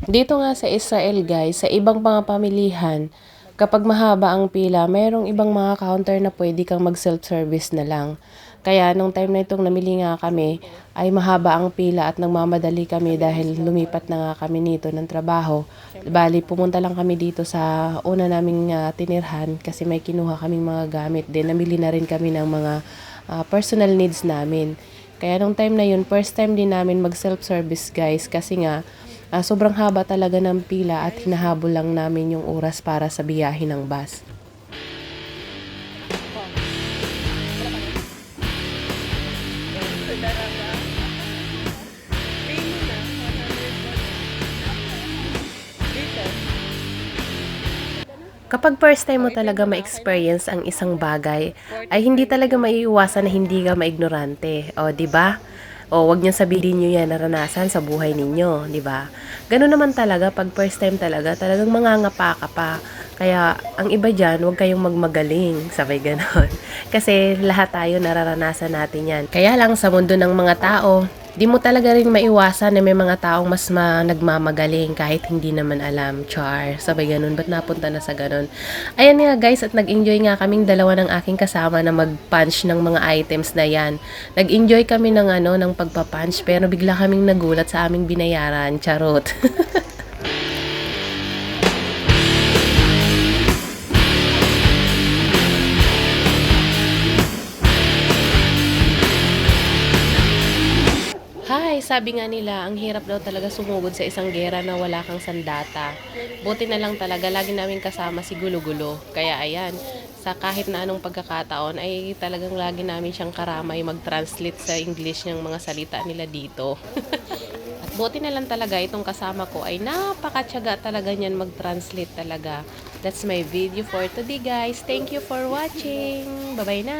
Dito nga sa Israel guys, sa ibang mga pamilihan, kapag mahaba ang pila, mayroong ibang mga counter na pwede kang mag self-service na lang. Kaya nung time na itong namili nga kami, ay mahaba ang pila at nagmamadali kami dahil lumipat na nga kami nito ng trabaho. Bali, pumunta lang kami dito sa una naming tinirhan kasi may kinuha kaming mga gamit din. Namili na rin kami ng mga personal needs namin. Kaya nung time na yun, first time din namin mag self-service guys kasi nga sobrang haba talaga ng pila at hinahabol lang namin yung oras para sa biyahe ng bus. Kapag first time mo talaga ma-experience ang isang bagay, ay hindi talaga maiiwasan na hindi ka maignorante. O, di ba? O, wag niyo sabihin niyo yan naranasan sa buhay ninyo, di ba? Ganun naman talaga pag first time talaga, talagang mangangapa ka pa. Kaya, ang iba dyan, huwag kayong magmagaling, sabay ganon. Kasi lahat tayo nararanasan natin yan. Kaya lang sa mundo ng mga tao, di mo talaga rin maiwasan na may mga taong mas nagmamagaling kahit hindi naman alam. Char, sabay ganun. Ba't napunta na sa ganun? Ayan nga guys, at nag-enjoy nga kaming dalawa ng aking kasama na mag-punch ng mga items na yan. Nag-enjoy kami ng pagpa-punch pero bigla kaming nagulat sa aming binayaran. Charot. Hi, sabi nga nila, ang hirap daw talaga sumugod sa isang gera na wala kang sandata. Buti na lang talaga, lagi namin kasama si Gulo-Gulo. Kaya ayan, sa kahit na anong pagkakataon, ay talagang lagi namin siyang karamay mag-translate sa English ng mga salita nila dito. At buti na lang talaga, itong kasama ko ay napakatyaga talaga niyan mag-translate talaga. That's my video for today guys. Thank you for watching. Bye-bye na!